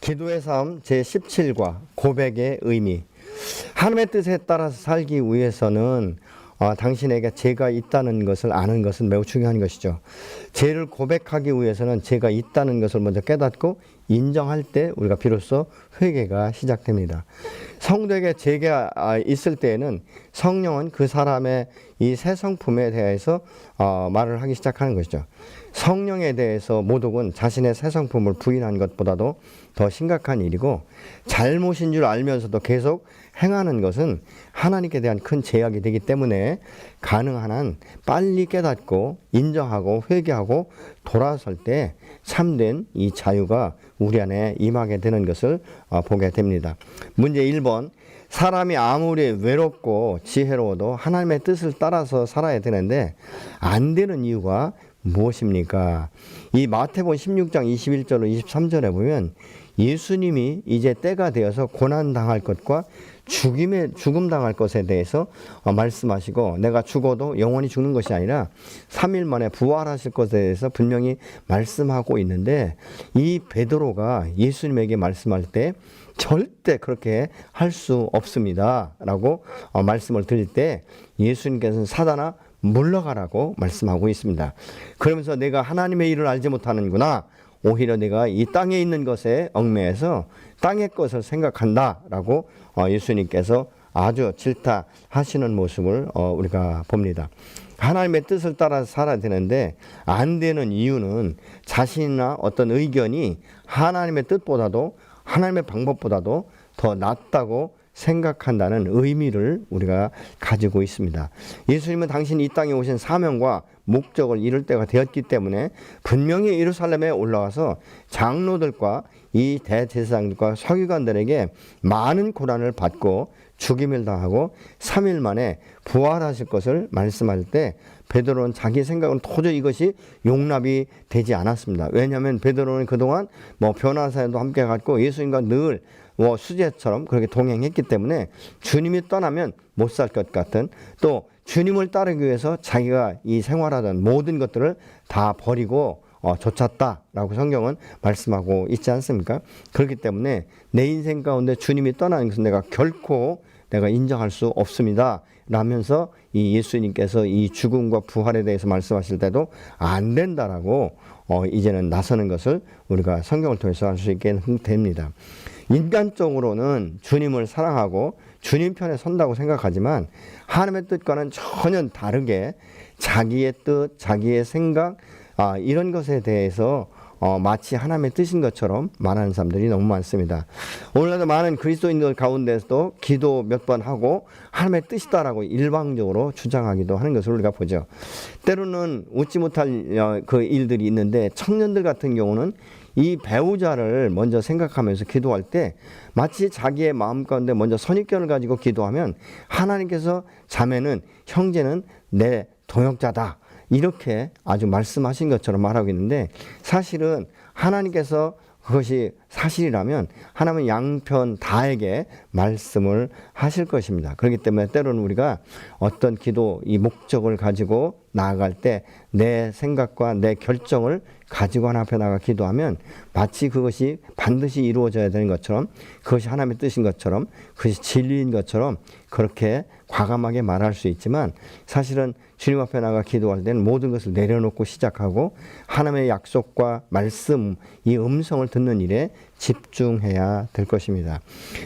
기도의 삶 제17과 고백의 의미. 하나님의 뜻에 따라서 살기 위해서는 당신에게 죄가 있다는 것을 아는 것은 매우 중요한 것이죠. 죄를 고백하기 위해서는 죄가 있다는 것을 먼저 깨닫고 인정할 때 우리가 비로소 회개가 시작됩니다. 성도에게 죄가 있을 때에는 성령은 그 사람의 이 새 성품에 대해서 말을 하기 시작하는 것이죠. 성령에 대해서 모독은 자신의 새 성품을 부인한 것보다도 더 심각한 일이고, 잘못인 줄 알면서도 계속 행하는 것은 하나님께 대한 큰 제약이 되기 때문에 가능한 한 빨리 깨닫고 인정하고 회개하고 돌아설 때 참된 이 자유가 우리 안에 임하게 되는 것을 보게 됩니다. 문제 1번. 사람이 아무리 외롭고 지혜로워도 하나님의 뜻을 따라서 살아야 되는데 안 되는 이유가 무엇입니까? 이 마태복음 16장 21절로 23절에 보면 예수님이 이제 때가 되어서 고난당할 것과 죽음 당할 것에 대해서 말씀하시고, 내가 죽어도 영원히 죽는 것이 아니라 3일 만에 부활하실 것에 대해서 분명히 말씀하고 있는데, 이 베드로가 예수님에게 말씀할 때 절대 그렇게 할 수 없습니다 라고 말씀을 드릴 때 예수님께서는 사단아 물러가라고 말씀하고 있습니다. 그러면서 내가 하나님의 일을 알지 못하는구나, 오히려 내가 이 땅에 있는 것에 얽매여서 땅의 것을 생각한다 라고 예수님께서 아주 질타하시는 모습을 우리가 봅니다. 하나님의 뜻을 따라 살아야 되는데 안 되는 이유는 자신이나 어떤 의견이 하나님의 뜻보다도 하나님의 방법보다도 더 낫다고 생각한다는 의미를 우리가 가지고 있습니다. 예수님은 당신이 이 땅에 오신 사명과 목적을 이룰 때가 되었기 때문에 분명히 예루살렘에 올라와서 장로들과 이 대제사장들과 서기관들에게 많은 고난을 받고 죽임을 당하고 3일 만에 부활하실 것을 말씀할 때 베드로는 자기 생각은 도저히 이것이 용납이 되지 않았습니다. 왜냐하면 베드로는 그동안 변화사에도 함께 갔고 예수님과 늘 수제처럼 그렇게 동행했기 때문에 주님이 떠나면 못 살 것 같은, 또 주님을 따르기 위해서 자기가 이 생활하던 모든 것들을 다 버리고 쫓았다라고 성경은 말씀하고 있지 않습니까? 그렇기 때문에 내 인생 가운데 주님이 떠나는 것은 내가 결코 인정할 수 없습니다 라면서 이 예수님께서 이 죽음과 부활에 대해서 말씀하실 때도 안 된다라고 이제는 나서는 것을 우리가 성경을 통해서 알 수 있게 됩니다. 인간적으로는 주님을 사랑하고 주님 편에 선다고 생각하지만 하나님의 뜻과는 전혀 다르게 자기의 뜻, 자기의 생각 이런 것에 대해서 마치 하나님의 뜻인 것처럼 말하는 사람들이 너무 많습니다. 오늘날도 많은 그리스도인들 가운데서도 기도 몇 번 하고 하나님의 뜻이다라고 일방적으로 주장하기도 하는 것을 우리가 보죠. 때로는 웃지 못할 그 일들이 있는데, 청년들 같은 경우는 이 배우자를 먼저 생각하면서 기도할 때 마치 자기의 마음 가운데 먼저 선입견을 가지고 기도하면 하나님께서 자매는, 형제는 내 동역자다 이렇게 아주 말씀하신 것처럼 말하고 있는데, 사실은 하나님께서 그것이 사실이라면 하나님은 양편 다에게 말씀을 하실 것입니다. 그렇기 때문에 때로는 우리가 어떤 기도 이 목적을 가지고 나아갈 때 내 생각과 내 결정을 가지고 하나 앞에 나가 기도하면 마치 그것이 반드시 이루어져야 되는 것처럼, 그것이 하나님의 뜻인 것처럼, 그것이 진리인 것처럼 그렇게 과감하게 말할 수 있지만, 사실은 주님 앞에 나가 기도할 때는 모든 것을 내려놓고 시작하고 하나님의 약속과 말씀, 이 음성을 듣는 일에 집중해야 될 것입니다.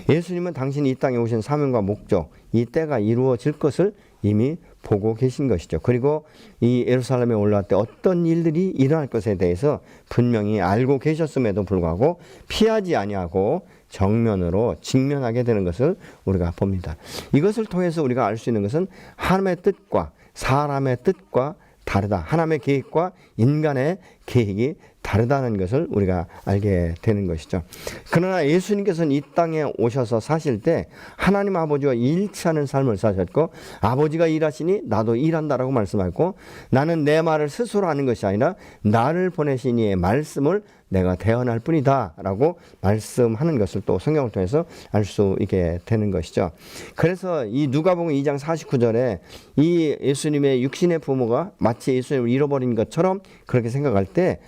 예수님은 당신이 이 땅에 오신 사명과 목적, 이 때가 이루어질 것을 이미 보고 계신 것이죠. 그리고 이 예루살렘에 올라갈 때 어떤 일들이 일어날 것에 대해서 분명히 알고 계셨음에도 불구하고 피하지 아니하고 정면으로 직면하게 되는 것을 우리가 봅니다. 이것을 통해서 우리가 알 수 있는 것은 하나님의 뜻과 사람의 뜻과 다르다. 하나님의 계획과 인간의 계획이 다르다는 것을 우리가 알게 되는 것이죠. 그러나 예수님께서는 이 땅에 오셔서 사실 때 하나님 아버지와 일치하는 삶을 사셨고, 아버지가 일하시니 나도 일한다라고 말씀하고, 나는 내 말을 스스로 하는 것이 아니라 나를 보내신 이의 말씀을 내가 대언할 뿐이다 라고 말씀하는 것을 또 성경을 통해서 알 수 있게 되는 것이죠. 그래서 이 누가복음 2장 49절에 이 예수님의 육신의 부모가 마치 예수님을 잃어버린 것처럼 그렇게 생각할 때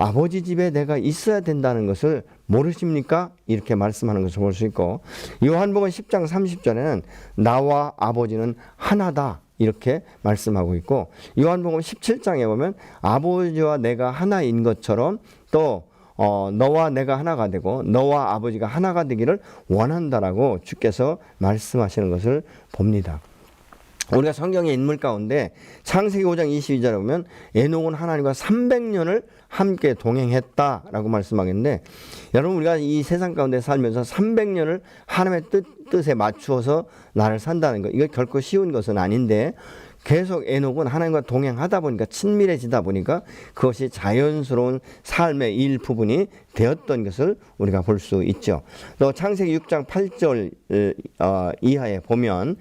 아버지 집에 내가 있어야 된다는 것을 모르십니까? 이렇게 말씀하는 것을 볼 수 있고, 요한복음 10장 30절에는 나와 아버지는 하나다 이렇게 말씀하고 있고, 요한복음 17장에 보면 아버지와 내가 하나인 것처럼 또 너와 내가 하나가 되고 너와 아버지가 하나가 되기를 원한다라고 주께서 말씀하시는 것을 봅니다. 우리가 성경의 인물 가운데 창세기 5장 22절에 보면 에녹은 하나님과 300년을 함께 동행했다라고 말씀하겠는데, 여러분 우리가 이 세상 가운데 살면서 300년을 하나님의 뜻에 맞추어서 나를 산다는 것, 이거 결코 쉬운 것은 아닌데, 계속 에녹은 하나님과 동행하다 보니까 친밀해지다 보니까 그것이 자연스러운 삶의 일부분이 되었던 것을 우리가 볼 수 있죠. 또 창세기 6장 8절 이하에 보면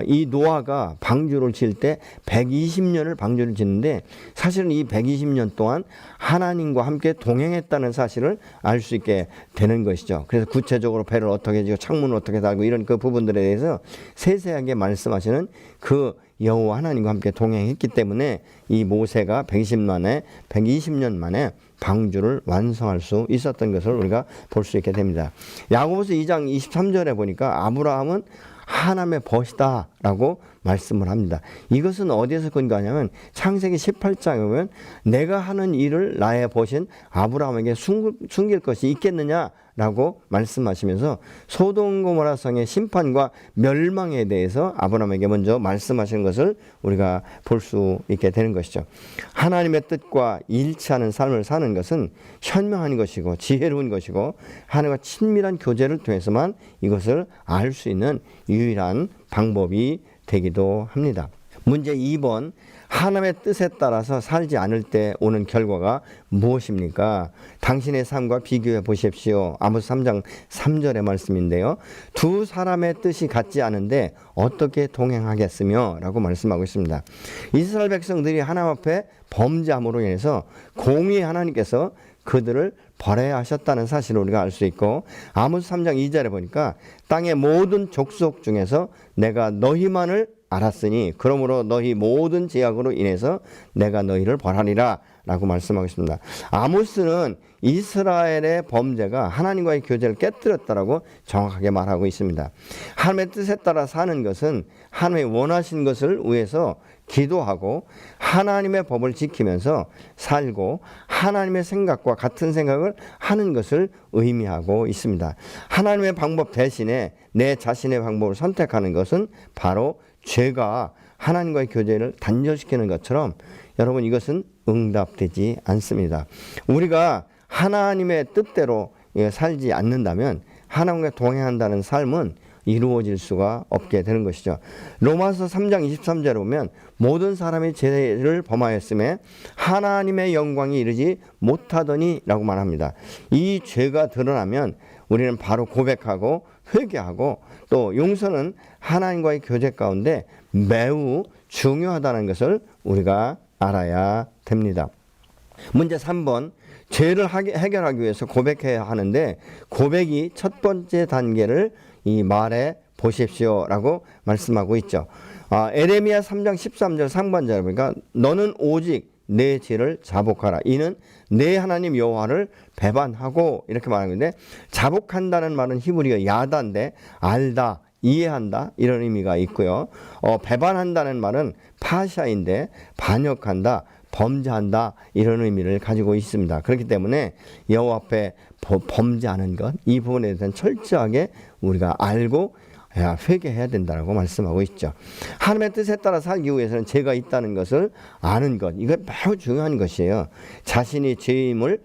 이 노아가 방주를 지을 때 120년을 방주를 짓는데, 사실은 이 120년 동안 하나님과 함께 동행했다는 사실을 알 수 있게 되는 것이죠. 그래서 구체적으로 배를 어떻게 지고 창문을 어떻게 달고 이런 그 부분들에 대해서 세세하게 말씀하시는 그 여호와 하나님과 함께 동행했기 때문에 이 모세가 120년 만에 방주를 완성할 수 있었던 것을 우리가 볼 수 있게 됩니다. 야고보서 2장 23절에 보니까 아브라함은 하나님의 벗이다 라고 말씀을 합니다. 이것은 어디에서 근거하냐면 창세기 18장에 보면 내가 하는 일을 나의 벗인 아브라함에게 숨길 것이 있겠느냐 라고 말씀하시면서 소돔 고모라 성의 심판과 멸망에 대해서 아브라함에게 먼저 말씀하시는 것을 우리가 볼 수 있게 되는 것이죠. 하나님의 뜻과 일치하는 삶을 사는 것은 현명한 것이고 지혜로운 것이고 하나님과 친밀한 교제를 통해서만 이것을 알 수 있는 유일한 방법이 되기도 합니다. 문제 2번, 하나님의 뜻에 따라서 살지 않을 때 오는 결과가 무엇입니까? 당신의 삶과 비교해 보십시오. 아모스 3장 3절의 말씀인데요. 두 사람의 뜻이 같지 않은데 어떻게 동행하겠으며? 라고 말씀하고 있습니다. 이스라엘 백성들이 하나님 앞에 범죄함으로 인해서 공의 하나님께서 그들을 벌해야 하셨다는 사실을 우리가 알 수 있고, 아모스 3장 2절에 보니까 땅의 모든 족속 중에서 내가 너희만을 알았으니 그러므로 너희 모든 죄악으로 인해서 내가 너희를 벌하리라 라고 말씀하고 있습니다. 아모스는 이스라엘의 범죄가 하나님과의 교제를 깨뜨렸다라고 정확하게 말하고 있습니다. 하나님의 뜻에 따라 사는 것은 하나님의 원하신 것을 위해서 기도하고 하나님의 법을 지키면서 살고 하나님의 생각과 같은 생각을 하는 것을 의미하고 있습니다. 하나님의 방법 대신에 내 자신의 방법을 선택하는 것은 바로 죄가 하나님과의 교제를 단절시키는 것처럼 여러분 이것은 응답되지 않습니다. 우리가 하나님의 뜻대로 살지 않는다면 하나님과 동행한다는 삶은 이루어질 수가 없게 되는 것이죠. 로마서 3장 23절에 보면 모든 사람이 죄를 범하였음에 하나님의 영광이 이르지 못하더니 라고 말합니다. 이 죄가 드러나면 우리는 바로 고백하고 회개하고 또 용서는 하나님과의 교제 가운데 매우 중요하다는 것을 우리가 알아야 됩니다. 문제 3번, 죄를 해결하기 위해서 고백해야 하는데 고백이 첫 번째 단계를 이 말해 보십시오 라고 말씀하고 있죠. 에레미야 3장 13절 상반절에 보니까 너는 오직 내 죄를 자복하라. 이는 내 하나님 여호와를 배반하고 이렇게 말하는데, 자복한다는 말은 히브리어 야다인데 알다, 이해한다 이런 의미가 있고요. 배반한다는 말은 파샤인데 반역한다, 범죄한다 이런 의미를 가지고 있습니다. 그렇기 때문에 여호와 앞에 범죄하는 것, 이 부분에 대해서는 철저하게 우리가 알고 회개해야 된다고 말씀하고 있죠. 하나님의 뜻에 따라 살기 위해서는 죄가 있다는 것을 아는 것, 이거 매우 중요한 것이에요. 자신이 죄인인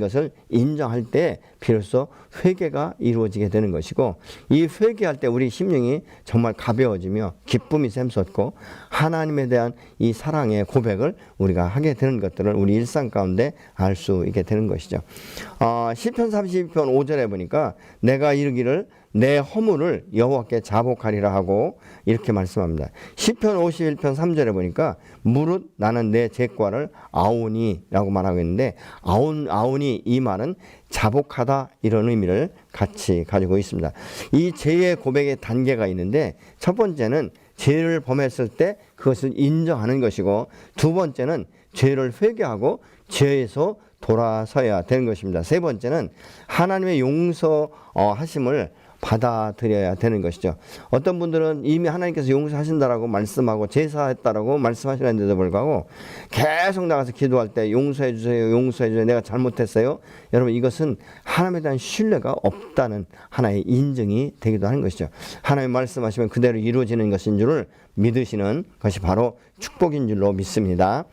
것을 인정할 때 비로소 회개가 이루어지게 되는 것이고, 이 회개할 때 우리 심령이 정말 가벼워지며 기쁨이 샘솟고 하나님에 대한 이 사랑의 고백을 우리가 하게 되는 것들을 우리 일상 가운데 알 수 있게 되는 것이죠. 시편 32편 5절에 보니까 내가 이르기를 내 허물을 여호와께 자복하리라 하고 이렇게 말씀합니다. 시편 51편 3절에 보니까 무릇 나는 내 죄과를 아오니 라고 말하고 있는데, 아오니 이 말은 자복하다 이런 의미를 같이 가지고 있습니다. 이 죄의 고백의 단계가 있는데 첫 번째는 죄를 범했을 때 그것을 인정하는 것이고, 두 번째는 죄를 회개하고 죄에서 돌아서야 되는 것입니다. 세 번째는 하나님의 용서하심을 받아들여야 되는 것이죠. 어떤 분들은 이미 하나님께서 용서하신다라고 말씀하고 제사했다라고 말씀하시는데도 불구하고 계속 나가서 기도할 때 용서해 주세요, 용서해 주세요, 내가 잘못했어요. 여러분, 이것은 하나님에 대한 신뢰가 없다는 하나의 인증이 되기도 하는 것이죠. 하나님 말씀하시면 그대로 이루어지는 것인 줄을 믿으시는 것이 바로 축복인 줄로 믿습니다.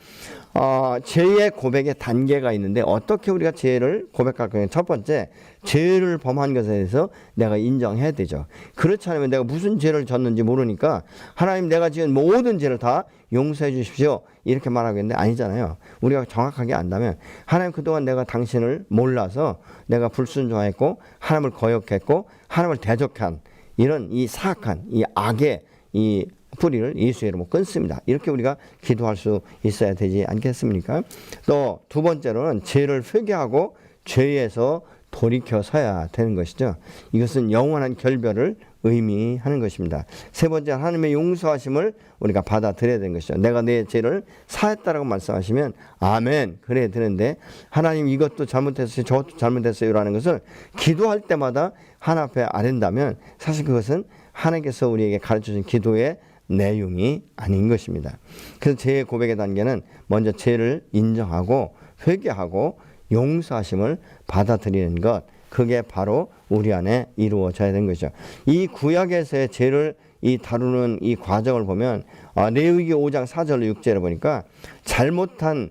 죄의 고백의 단계가 있는데 어떻게 우리가 죄를 고백할 거냐. 첫 번째, 죄를 범한 것에 대해서 내가 인정해야 되죠. 그렇지 않으면 내가 무슨 죄를 졌는지 모르니까 하나님, 내가 지은 모든 죄를 다 용서해 주십시오, 이렇게 말하겠는데 아니잖아요. 우리가 정확하게 안다면, 하나님, 그동안 내가 당신을 몰라서 내가 불순종했고 하나님을 거역했고 하나님을 대적한 이런 이 사악한 이 악의 이 뿌리를 예수의 이름으로 끊습니다. 이렇게 우리가 기도할 수 있어야 되지 않겠습니까? 또 두 번째로는 죄를 회개하고 죄에서 돌이켜서야 되는 것이죠. 이것은 영원한 결별을 의미하는 것입니다. 세 번째, 하나님의 용서하심을 우리가 받아들여야 되는 것이죠. 내가 내 죄를 사했다라고 말씀하시면 아멘, 그래야 되는데, 하나님 이것도 잘못했어요, 저것도 잘못했어요 라는 것을 기도할 때마다 하나님 앞에 아랜다면 사실 그것은 하나님께서 우리에게 가르쳐준 기도의 내용이 아닌 것입니다. 그래서 죄의 고백의 단계는 먼저 죄를 인정하고 회개하고 용서하심을 받아들이는 것, 그게 바로 우리 안에 이루어져야 되는 것이죠. 이 구약에서의 죄를 다루는 이 과정을 보면 레위기 5장 4절로 6절을 보니까 잘못한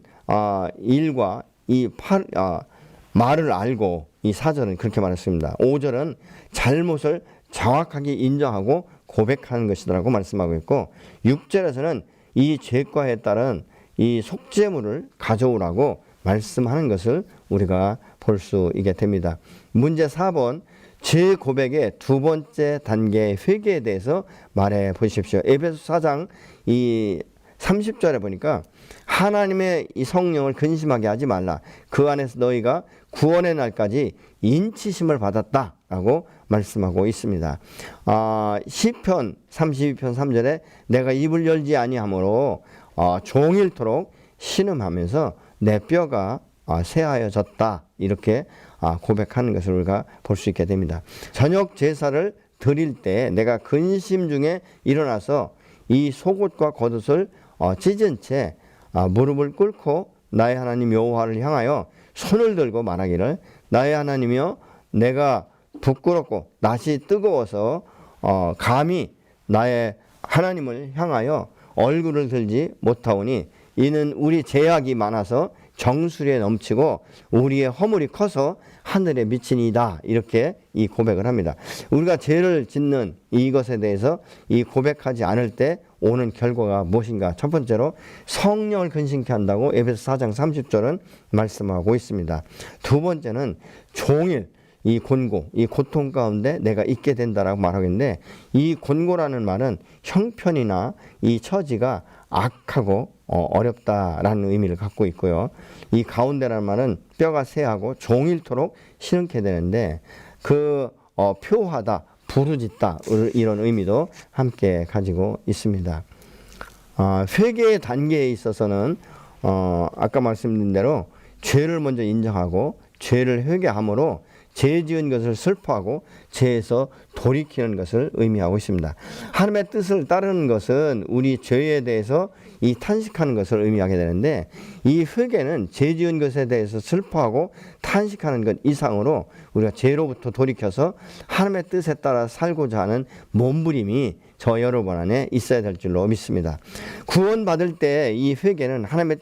일과 말을 알고, 이 4절은 그렇게 말했습니다. 5절은 잘못을 정확하게 인정하고 고백하는 것이라고 말씀하고 있고, 6절에서는 이 죄과에 따른 이 속죄물을 가져오라고 말씀하는 것을 우리가 볼 수 있게 됩니다. 문제 4번, 죄 고백의 두 번째 단계의 회개에 대해서 말해 보십시오. 에베소 4장 이 30절에 보니까 하나님의 이 성령을 근심하게 하지 말라. 그 안에서 너희가 구원의 날까지 인치심을 받았다라고 말씀하고 있습니다. 시편 32편 3절에 내가 입을 열지 아니하므로 종일토록 신음하면서 내 뼈가 쇠하여졌다, 이렇게 고백하는 것을 우리가 볼 수 있게 됩니다. 저녁 제사를 드릴 때 내가 근심 중에 일어나서 이 속옷과 겉옷을 찢은 채 무릎을 꿇고 나의 하나님 여호와를 향하여 손을 들고 말하기를, 나의 하나님이여, 내가 부끄럽고 낯이 뜨거워서 감히 나의 하나님을 향하여 얼굴을 들지 못하오니 이는 우리 죄악이 많아서 정수리에 넘치고 우리의 허물이 커서 하늘에 미치니이다, 이렇게 이 고백을 합니다. 우리가 죄를 짓는 이것에 대해서 이 고백하지 않을 때 오는 결과가 무엇인가? 첫 번째로 성령을 근심케 한다고 에베소 4장 30절은 말씀하고 있습니다. 두 번째는 종일 이 곤고, 이 고통 가운데 내가 있게 된다라고 말하겠는데, 이 곤고라는 말은 형편이나 이 처지가 악하고 어렵다라는 의미를 갖고 있고요. 이 가운데라는 말은 뼈가 쇠하고 종일토록 시름게 되는데, 표하다, 부르짖다, 이런 의미도 함께 가지고 있습니다. 회개의 단계에 있어서는 아까 말씀드린 대로 죄를 먼저 인정하고 죄를 회개함으로 죄 지은 것을 슬퍼하고 죄에서 돌이키는 것을 의미하고 있습니다. 하나님의 뜻을 따르는 것은 우리 죄에 대해서 이 탄식하는 것을 의미하게 되는데, 이 회개는 죄 지은 것에 대해서 슬퍼하고 탄식하는 것 이상으로 우리가 죄로부터 돌이켜서 하나님의 뜻에 따라 살고자 하는 몸부림이 저 여러분 안에 있어야 될 줄로 믿습니다. 구원받을 때 이 회개는 하나님의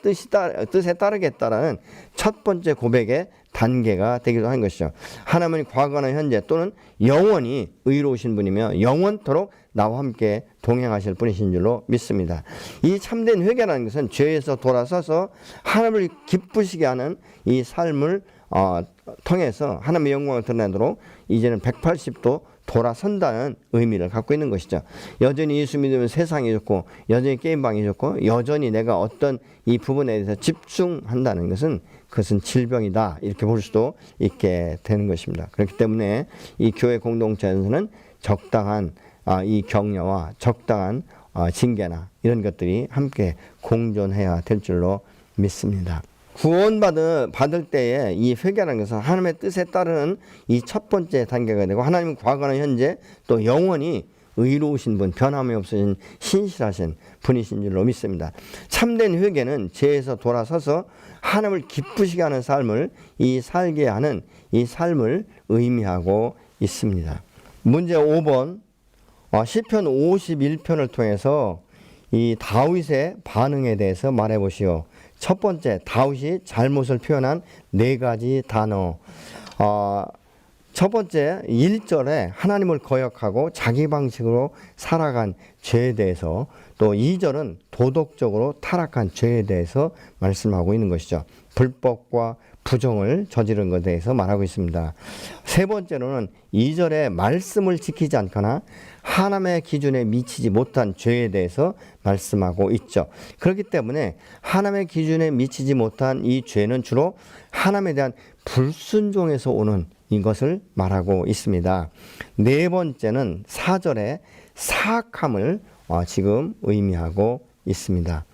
뜻에 따르겠다라는 첫 번째 고백의 단계가 되기도 하는 것이죠. 하나님은 과거나 현재 또는 영원히 의로우신 분이며 영원토록 나와 함께 동행하실 분이신 줄로 믿습니다. 이 참된 회개라는 것은 죄에서 돌아서서 하나님을 기쁘시게 하는 이 삶을 통해서 하나님의 영광을 드러내도록 이제는 180도 돌아선다는 의미를 갖고 있는 것이죠. 여전히 예수 믿으면 세상이 좋고 여전히 게임방이 좋고 여전히 내가 어떤 이 부분에 대해서 집중한다는 것은 그것은 질병이다, 이렇게 볼 수도 있게 되는 것입니다. 그렇기 때문에 이 교회 공동체에서는 적당한 이 격려와 적당한 징계나 이런 것들이 함께 공존해야 될 줄로 믿습니다. 받을 때에 이 회개라는 것은 하나님의 뜻에 따르는 이 첫 번째 단계가 되고, 하나님은 과거나 현재 또 영원히 의로우신 분, 변함이 없으신 신실하신 분이신 줄로 믿습니다. 참된 회개는 죄에서 돌아서서 하나님을 기쁘시게 하는 삶을 살게 하는 이 삶을 의미하고 있습니다. 문제 5번, 시편 51편을 통해서 이 다윗의 반응에 대해서 말해 보시오. 첫 번째, 다윗이 잘못을 표현한 4가지 단어. 첫 번째 1절에 하나님을 거역하고 자기 방식으로 살아간 죄에 대해서, 또 2절은 도덕적으로 타락한 죄에 대해서 말씀하고 있는 것이죠. 불법과 부정을 저지른 것에 대해서 말하고 있습니다. 세 번째로는 2절에 말씀을 지키지 않거나 하나님의 기준에 미치지 못한 죄에 대해서 말씀하고 있죠. 그렇기 때문에 하나님의 기준에 미치지 못한 이 죄는 주로 하나님에 대한 불순종에서 오는 이것을 말하고 있습니다. 네 번째는 4절에 사악함을 지금 의미하고 있습니다.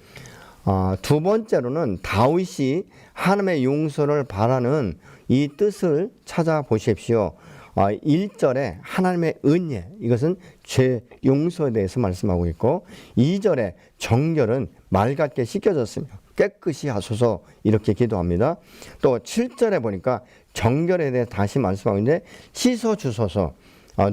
두 번째로는 다윗이 하나님의 용서를 바라는 이 뜻을 찾아보십시오. 1절에 하나님의 은혜, 이것은 죄 용서에 대해서 말씀하고 있고, 2절에 정결은 맑게 씻겨졌으며 깨끗이 하소서 이렇게 기도합니다. 또 7절에 보니까 정결에 대해 다시 말씀하고 있는데, 씻어주소서,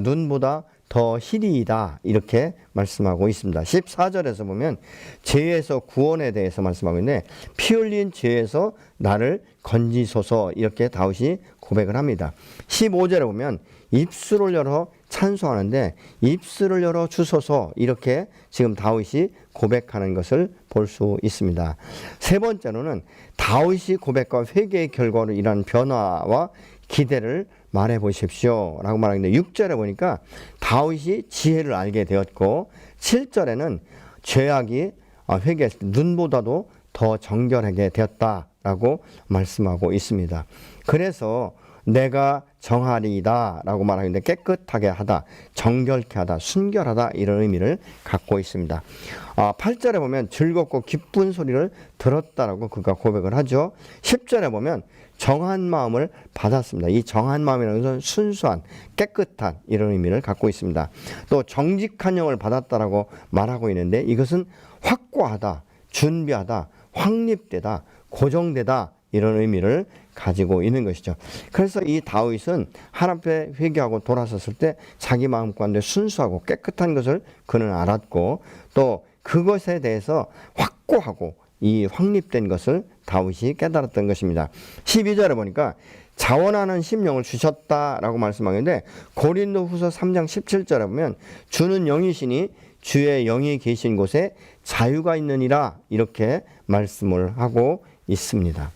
눈보다 더 희리이다 이렇게 말씀하고 있습니다. 14절에서 보면 죄에서 구원에 대해서 말씀하고 있는데, 피 흘린 죄에서 나를 건지소서 이렇게 다윗이 고백을 합니다. 15절에 보면 입술을 열어 찬송하는데, 입술을 열어 주소서 이렇게 지금 다윗이 고백하는 것을 볼 수 있습니다. 세 번째로는 다윗이 고백과 회개의 결과로 일어난 변화와 기대를 말해 보십시오 라고 말하는데, 6절에 보니까 다윗이 지혜를 알게 되었고, 7절에는 죄악이 회개했을 때 눈보다도 더 정결하게 되었다라고 말씀하고 있습니다. 그래서 내가 정하리이다 라고 말하는데, 깨끗하게 하다, 정결케 하다, 순결하다 이런 의미를 갖고 있습니다. 8절에 보면 즐겁고 기쁜 소리를 들었다라고 그가 고백을 하죠. 10절에 보면 정한 마음을 받았습니다. 이 정한 마음이라는 것은 순수한, 깨끗한 이런 의미를 갖고 있습니다. 또 정직한 영을 받았다라고 말하고 있는데, 이것은 확고하다, 준비하다, 확립되다, 고정되다 이런 의미를 가지고 있는 것이죠. 그래서 이 다윗은 하나님 앞에 회개하고 돌아섰을 때 자기 마음 가운데 순수하고 깨끗한 것을 그는 알았고, 또 그것에 대해서 확고하고 이 확립된 것을 다윗이 깨달았던 것입니다. 12절에 보니까 자원하는 심령을 주셨다라고 말씀하는데, 고린도후서 3장 17절에 보면 주는 영이시니 주의 영이 계신 곳에 자유가 있느니라 이렇게 말씀을 하고 있습니다.